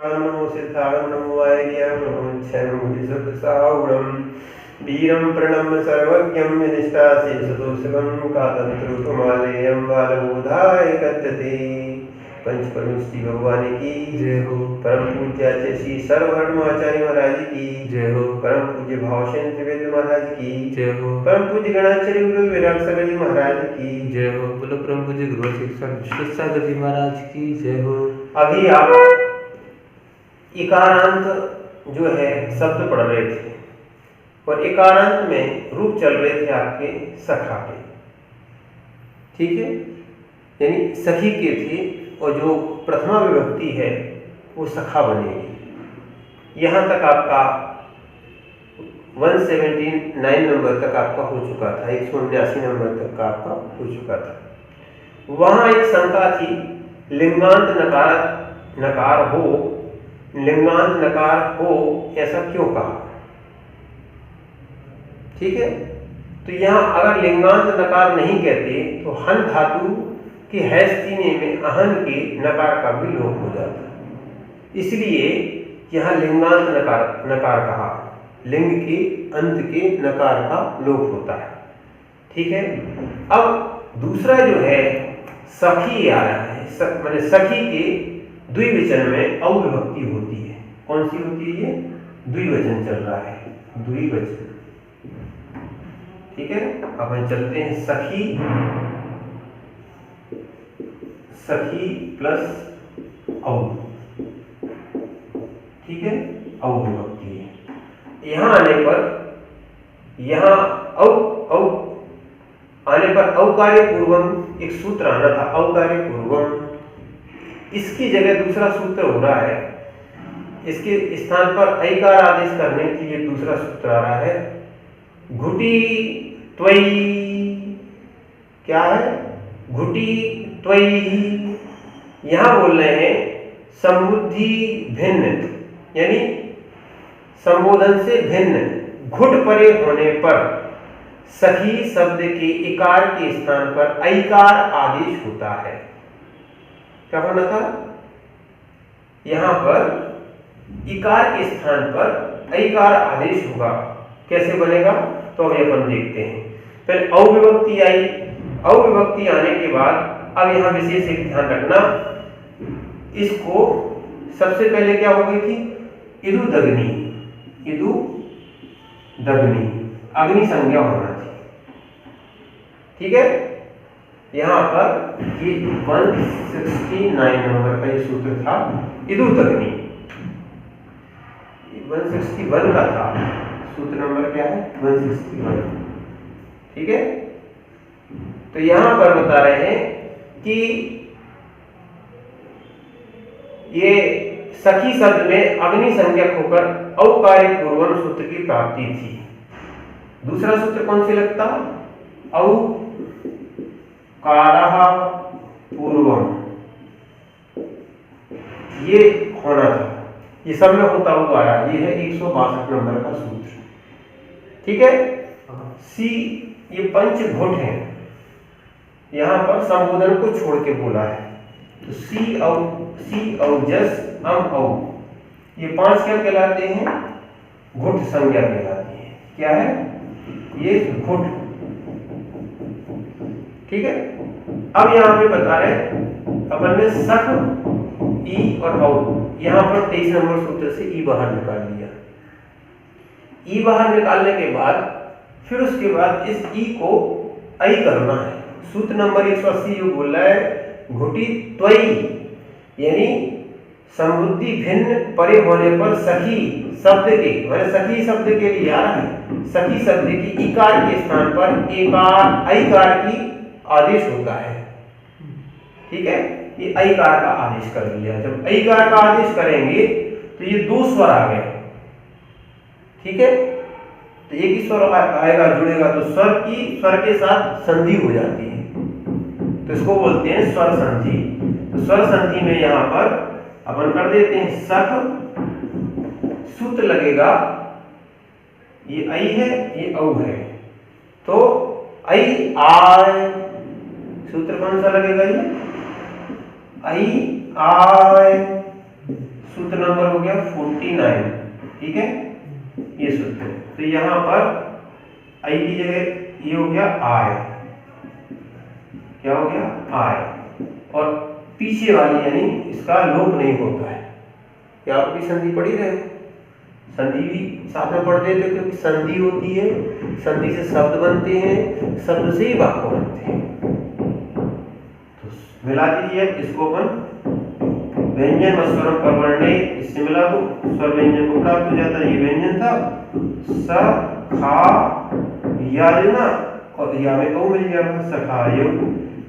नमो सिद्धाय नमो वायर्याय नमो क्षयं विशुद्धसाहुणं वीरं प्रणम्य सर्वज्ञं विनिष्टासे सुदोषकं कातंत्रुकमालेयं बालबोधाय कथ्यते। पंच परम श्री भगवान की जय हो। परम पूज्य श्री सर्वधर्माचार्य महाराज की जय हो। परम पूज्य भावसेन त्रिवेद महाराज की जय हो। परम पूज्य गणाचार्य गुरु विराट सागर जी महाराज की जय हो। बोलो परम पूज्य गुरु शिक्षक विश्व सागर जी महाराज की जय हो। अभी आप इकारांत जो है शब्द पढ़ रहे थे और इकारांत में रूप चल रहे थे आपके सखा के, ठीक है, यानी सखी के थे और जो प्रथमा विभक्ति है वो सखा बनेगी। यहाँ तक आपका 179 नंबर तक आपका हो चुका था, 179 नंबर तक का आपका हो चुका था। वहाँ एक शंका थी, लिंगांत नकार हो, लिंगांत नकार हो ऐसा क्यों कहा, ठीक है। तो यहाँ अगर लिंगांत नकार नहीं कहते तो हन धातु के हैस्तीने में अहन के नकार का भी लोप हो जाता, इसलिए यहाँ लिंगांत नकार कहा, लिंग के अंत के नकार का लोप होता है, ठीक है। अब दूसरा जो है सखी आ रहा है, माने सखी के द्विवचन में अविभक्ति होती है। कौन सी होती है? ये द्विवचन चल रहा है, द्विवचन, ठीक है। अपन चलते हैं सखी, सखी प्लस औ, ठीक है, अविभक्ति है। यहाँ आने पर, यहाँ औ आने पर औकार्य पूर्वम एक सूत्र आना था, औकार्य पूर्वम, इसकी जगह दूसरा सूत्र हो रहा है, इसके स्थान पर ऐकार आदेश करने के लिए दूसरा सूत्र आ रहा है, घुटी त्वयी, क्या है? घुटी त्वयी। यहां बोल रहे हैं संबुद्धि भिन्न, यानी संबोधन से भिन्न, घुट परे होने पर सखी शब्द के इकार के स्थान पर ऐकार आदेश होता है। क्या होना था? यहां पर इकार के स्थान पर ऐकार आदेश होगा। कैसे बनेगा तो अभी अपन देखते हैं। पहले अविभक्ति आई, अविभक्ति आने के बाद अब यहां विशेष एक ध्यान रखना, इसको सबसे पहले क्या हो गई थी? इदु दग्नि, इदु दग्नि, अग्नि संज्ञा होना चाहिए, ठीक है। यहां पर ये 169 नंबर का ये सूत्र था, इदु दग्नि, 161 का था सूत्र नंबर, क्या है? 161, ठीक है। तो यहां पर बता रहे हैं कि ये सखी शब्द में अग्नि संज्ञक होकर औकार्य पूर्वम सूत्र की प्राप्ति थी। दूसरा सूत्र कौन से लगता? औकारः पूर्वम, ये होना था, ये सब में होता हुआ आ रहा, ये है 162 नंबर का सूत्र, ठीक है। सी, ये पंचभूत है, यहां पर संबोधन को छोड़ के बोला है, तो सी औ जस अम औ, ये 5 क्या कहलाते हैं? घुट संज्ञा कहलाती है। क्या है ये? घुट, ठीक है। अब यहां पे बता रहे अपन ने सख, ई और औ, यहां पर 23 नंबर सूत्र से ई बाहर निकाल लिया। ई बाहर निकालने के बाद फिर उसके बाद इस ई को ऐ करना है। सूत्र नंबर 180 जो बोल रहा है घुटी त्वयी, यानी संबुद्धि भिन्न परे होने पर सखी शब्द के, माने सखी शब्द के लिए आ रहा है, सखी शब्द की इकार के स्थान पर एकार ऐकार की आदेश होता है, ठीक है। ये ऐकार का आदेश कर दिया। जब ऐकार का आदेश करेंगे तो ये दो स्वर आ गए, ठीक है। तो एक ही स्वर आएगा, जुड़ेगा तो स्वर के साथ संधि हो जाती है, तो इसको बोलते हैं स्वर संधि। तो स्वर संधि में यहां पर अपन कर देते हैं सख, सूत्र लगेगा, ये ऐ है, ये औ है, तो ऐ आय, सूत्र कौन सा लगेगा? ये ऐ आय, सूत्र नंबर हो गया 49, ठीक है, ये सूत्र। तो यहाँ पर आई की जगह ये हो गया आय, क्या हो गया आय, और पीछे वाली यानी इसका लोप नहीं होता है। क्या आप भी संधि पढ़ी रहे, संधि भी साथ में पढ़ देते, क्योंकि संधि होती है, संधि से शब्द बनते हैं, शब्द से ही वाक्य बनते हैं। तो मिला दीजिए इसको अपन व्यंजन व स्वरम परवर्णे, इससे मिला दो, स्वर व्यंजन को प्राप्त हो जाता है। ये व्यंजन था स खा या ना, और या में ओ मिल जाएगा सखायो।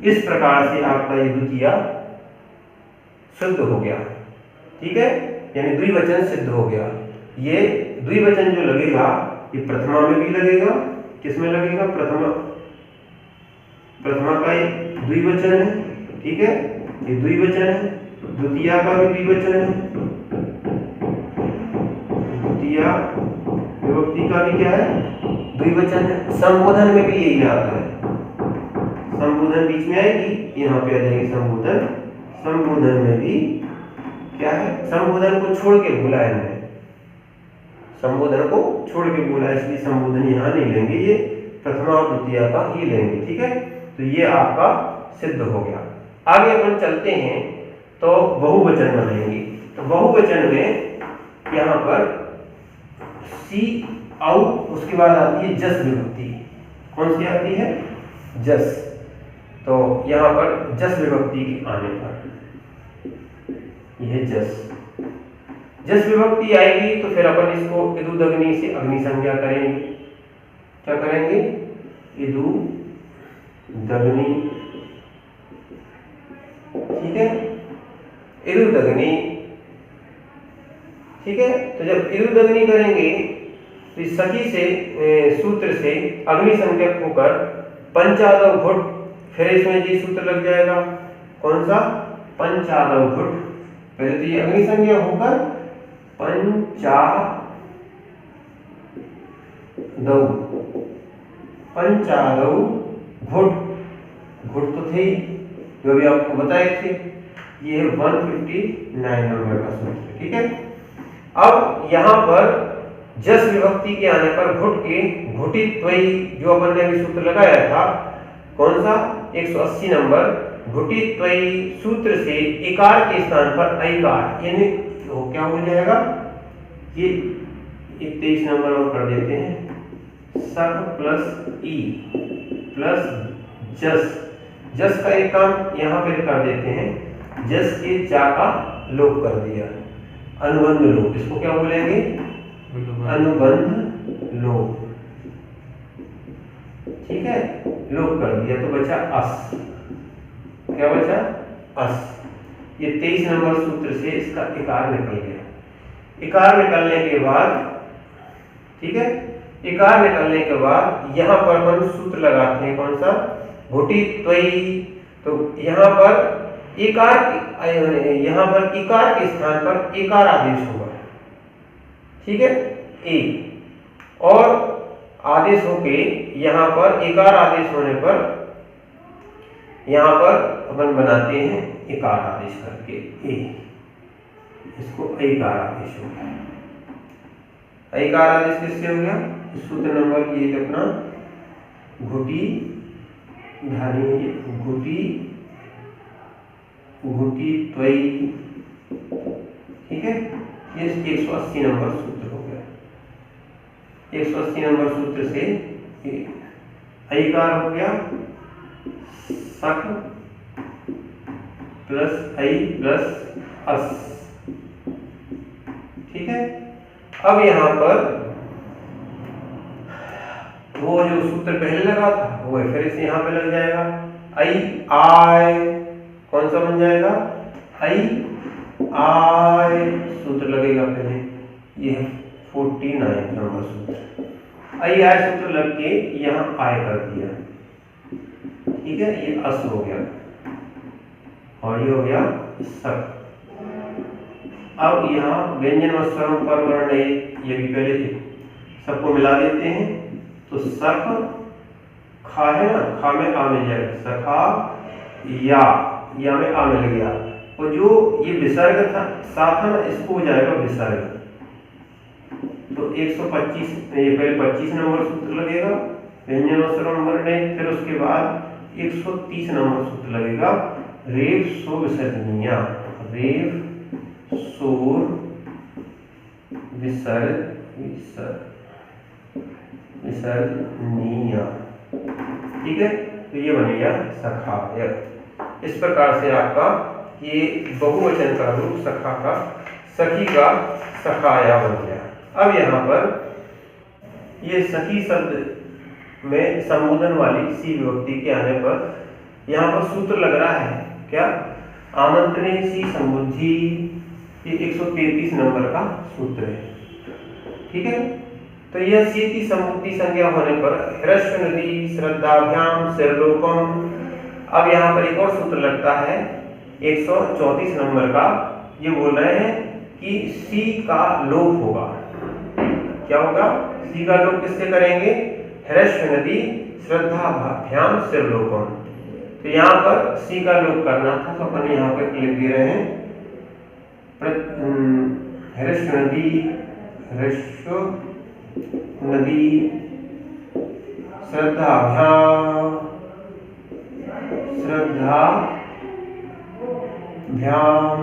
इस प्रकार से आपका ये द्वितीया शुद्ध हो गया, ठीक है, यानी द्विवचन सिद्ध हो गया। ये द्विवचन जो लगेगा ये प्रथमा में भी लगेगा, किसमें लगेगा, प्रथमा का ये द्विवचन है, ठीक है, ये द्विवचन है, द्वितीया का भी द्विवचन है, द्वितीया विभक्ति का भी क्या है, द्विवचन है। संबोधन में भी यही आता है, संबोधन बीच में आएगी, यहाँ पे आ जाएगी संबोधन। संबोधन में भी क्या है, संबोधन को छोड़ के बोला है इन्होंने, संबोधन को छोड़ के बोला, इसलिए संबोधन यहाँ नहीं लेंगे, ये प्रथमा और द्वितीया का ही लेंगे, ठीक है। तो ये आपका सिद्ध हो गया। आगे अपन चलते हैं तो बहुवचन बनाएंगे। तो बहुवचन में यहाँ पर सी औ, उसके बाद आती है जस विभक्ति। कौन सी आती है, जस। तो यहाँ पर जस विभक्ति के आने पर यह जस विभक्ति आएगी तो फिर अपन इसको इदुदग्नि से अग्नि संज्ञा करेंगे। क्या करेंगे, इदुदग्नि, ठीक है, इदुदग्नि, ठीक है। तो जब इदुदग्नि करेंगे तो इस सखी से सूत्र से अग्नि संज्ञक होकर पंचादव घुट, फिर इसमें जी सूत्र लग जाएगा, कौन सा, पंचादव घुट। पहले तो ये अग्नि संज्ञा होकर पंचादव घुट, घुट तो थे ही, जो भी आपको बताए थे। ये है 159 नंबर का सूत्र, ठीक है। अब यहाँ पर जस विभक्ति के आने पर घुट के घुटित्वयी, जो अपन ने अभी सूत्र लगाया था, कौन सा, 180 नंबर, घुटित्वयी सूत्र से इकार के स्थान पर ऐकार, यानी तो क्या हो जाएगा, ये 23 नंबर और कर देते हैं, सक प्लस ई प्लस जस। जस का एक काम यहाँ पे कर देते हैं, जस के जा का लोप कर दिया, अनुबंध लोप, इसको क्या बोलेंगे, अनुबंध लोप, ठीक है, लोप कर दिया तो बचा अस। क्या बचा, अस। ये 23 नंबर सूत्र से इसका इकार निकल गया। इकार निकलने के बाद, ठीक है, इकार निकलने के बाद यहाँ पर अपन सूत्र लगाते हैं, कौन सा, घुटित्वयी। तो यहाँ पर इकार, यहाँ पर इकार के स्थान पर इकार आदेश होगा, ठीक है, ए, और आदेश होके यहाँ पर इकार आदेश होने पर यहाँ पर अपन बनाते हैं इकार आदेश करके ए, इसको ऐकार आदेश हो गया। ऐकार आदेश किससे हो गया, सूत्र नंबर ये अपना घुटी धानी, घुटी त्वयी, ठीक है, ये 180 नंबर सूत्र हो गया। 180 नंबर सूत्र से ऐकार हो गया, सक प्लस आई प्लस अस, ठीक है। अब यहाँ पर वो जो सूत्र पहले लगा था वो फिर से यहाँ पे लग जाएगा, आई आय, कौन सा बन जाएगा, आई आय, सूत्र लगेगा पहले, ये है 49 नंबर सूत्र, आई आय सूत्र लग के यहाँ आय कर दिया, ठीक है, ये अस हो गया और ये हो गया सक। अब यहाँ व्यंजन व स्वरम पर वर्ण, ये भी पहले सबको मिला देते हैं, तो सख खा है ना, खा में आ मिल जाएगा, सखा या में आ मिल गया, और जो ये विसर्ग था साथ है ना, इसको हो जाएगा विसर्ग। तो 125, ये पहले 25 नंबर सूत्र लगेगा व्यंजनोत्तरम वर्णे, फिर उसके बाद 130 नंबर सूत्र लगेगा रेफ सो विसर्जनीया, रेफ सोर विसर्जनीया। ठीक है, तो ये बनेगा सखाय। इस प्रकार से आपका ये बहुवचन का रूप सखा का, सखी का सखाया बन गया। अब यहाँ पर ये सखी शब्द में संबोधन वाली सी विभक्ति के आने पर यहाँ पर सूत्र लग रहा है क्या, आमंत्रणे सी संबुद्धि, ये 133 नंबर का सूत्र है। ठीक है, तो यह सी की संबुद्धि संज्ञा होने पर ह्रस्व नदी श्रद्धाभ्याम सिरलोपम। अब यहाँ पर एक और सूत्र लगता है 134 नंबर का, ये बोल रहे हैं कि सी का लोप होगा। क्या होगा, सी का लोप किससे करेंगे, ह्रस्व नदी श्रद्धाभ्याम सिरलोपम। तो यहाँ पर सी का लोप करना था, तो अपन यहाँ पर लिख दे रहे हैं ह्रस्व नदी श्रद्धाभ्याम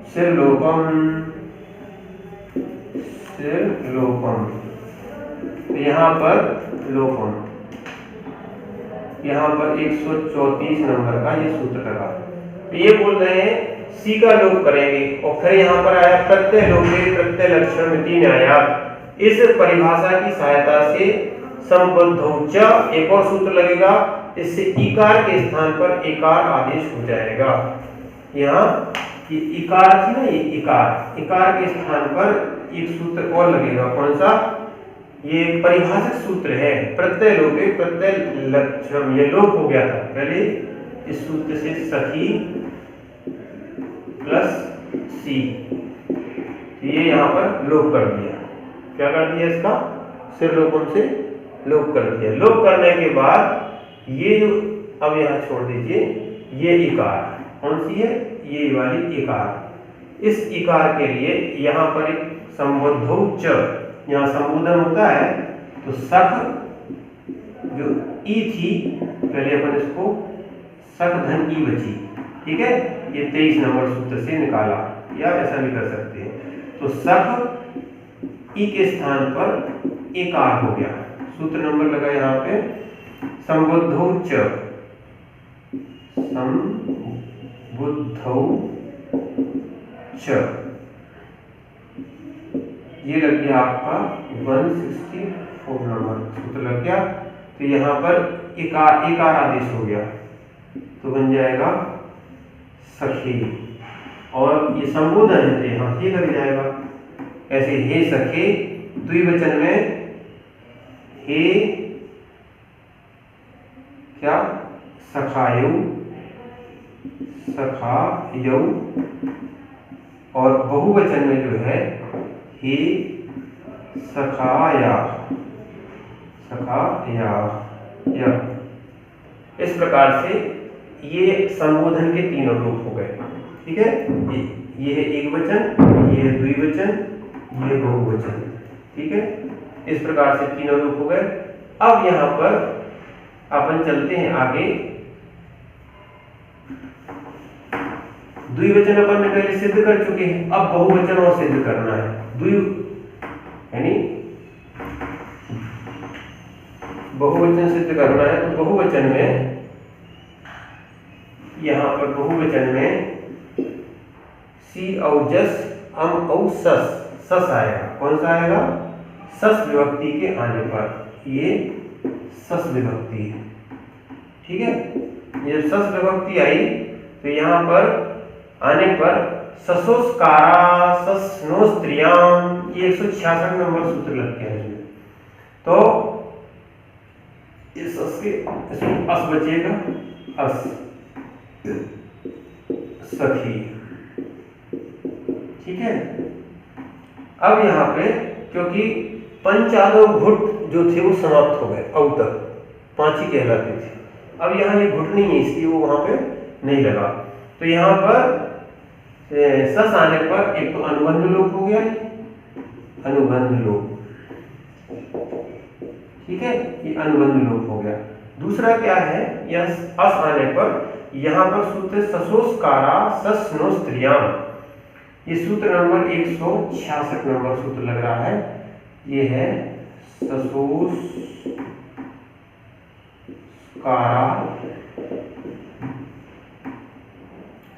सिरलोपम। तो यहाँ पर लोपम, यहाँ पर 134 नंबर का ये सूत्र लगा। तो ये बोल रहे हैं सी का लोप करेंगे, और फिर यहाँ पर आया प्रत्यय लोपे प्रत्यय लक्षण मिति न्यायात्। इस परिभाषा की सहायता से संबद्धौच एक और सूत्र लगेगा, इससे इकार के स्थान पर एकार आदेश हो जाएगा। यहाँ ये इकार थी ना, ये इकार के स्थान पर एक सूत्र और लगेगा। कौन सा, ये परिभाषक सूत्र है, प्रत्यय लोपे प्रत्यय लक्षण। ये लोप हो गया था पहले इस सूत्र से, सखी प्लस सी, ये यहाँ पर लोप कर दिया। क्या कर दिया, इसका सिरलोपम से लोप कर दिया। लोप करने के बाद ये जो, अब यहाँ छोड़ दीजिए, ये इकार कौन सी है, ये वाली इकार। इस इकार के लिए यहाँ पर एक संबद्धौच, यहाँ संबोधन होता है, तो सख जो ई थी पहले अपन इसको सख धन ई बची। ठीक है, ये 23 नंबर सूत्र से निकाला, या ऐसा भी कर सकते हैं। तो सख ई के स्थान पर एकार हो गया। सूत्र नंबर लगा यहाँ पे संबद्धौच, ये लग गया आपका 164 नंबर सूत्र लग गया। तो यहाँ पर एकार आदेश हो गया, तो बन जाएगा सखी, और ये संबोधन है तो यहाँ हे लग जाएगा। ऐसे हे सखे द्विवचन में हे क्या, सखायौ, और बहुवचन में जो है हे सखाया। इस प्रकार से ये संबोधन के तीनों रूप हो गए। ठीक है, ये है एक वचन, ये है द्विवचन, ये बहुवचन। ठीक है, इस प्रकार से तीनों रूप हो गए। अब यहाँ पर अपन चलते हैं आगे। द्विवचन अपन ने पहले सिद्ध कर चुके हैं, अब बहुवचन और सिद्ध करना है। यानी बहुवचन सिद्ध करना है, तो बहुवचन में यहाँ पर बहुवचन में सी औजस अम औ सस आएगा। कौन सा आएगा, सस विभक्ति के आने पर, ये सस विभक्ति है। ठीक है, ये सस विभक्ति आई तो यहाँ पर आने पर ससोस्कारा सस्नो स्त्रियाम, ये 166 नंबर सूत्र लगते हैं इसमें। तो इस अस के इसमें अस बचेगा, अस सखी। ठीक है, अब यहाँ पे क्योंकि पंचादव घुट जो थे वो समाप्त हो गए, अब तक 5 ही कहलाते थे। अब यहाँ ये घुट नहीं है, इसलिए वो वहां पे नहीं लगा। तो यहाँ पर सस आने पर एक तो अनुबंध लोप हो गया, अनुबंध लोप, ठीक है, ये अनुबंध लोप हो गया। दूसरा क्या है, यह अस आने पर यहाँ पर सूत्र ससोस्कारा सस्नो स्त्रियाम, ये सूत्र नंबर 166 नंबर सूत्र लग रहा है, ये है ससोस्कारा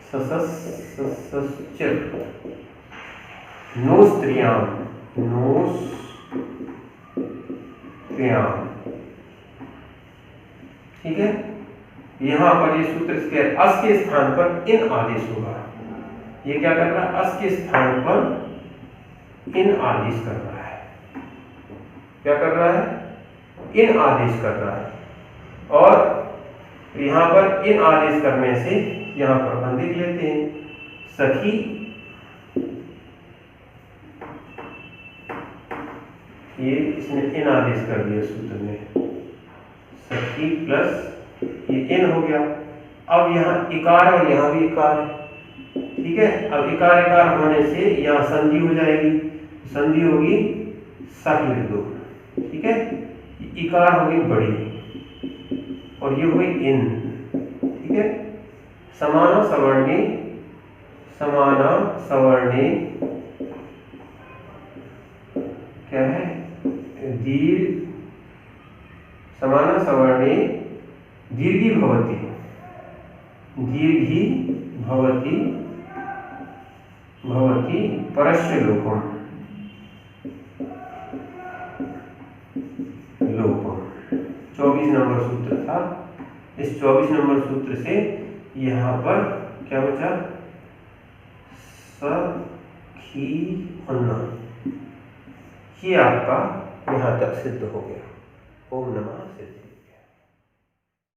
ससश्च नोस्त्रियाम, नोस्त्रियाम, ठीक है। यहां पर ये सूत्र इसके अस के स्थान पर इन आदेश होगा। ये क्या कर रहा है, अस के स्थान पर इन आदेश कर रहा है। क्या कर रहा है, इन आदेश कर रहा है। और यहां पर इन आदेश करने से यहां पर अपन लिख लेते हैं सखी ये इसने इन आदेश कर दिया सूत्र में, सखी प्लस ये इन हो गया। अब यहाँ इकार और यहाँ भी इकार है, ठीक है। अब इकार इकार होने से यहाँ संधि हो जाएगी, संधि होगी सख लिख दो, ठीक है। इकार होगी बड़ी और ये हुई इन, ठीक है। समाना सवर्णे, समाना सवर्णे क्या है, दीर्घ, समाना सवर्णे दीर्घी भवति, दीर्घी भवति भवति परस्य लोपम, लोपम 24 नंबर सूत्र था। इस 24 नंबर सूत्र से यहाँ पर क्या बचा, सखी अन्ना, ये आपका यहाँ तक सिद्ध हो गया। ओम नमः सिद्ध।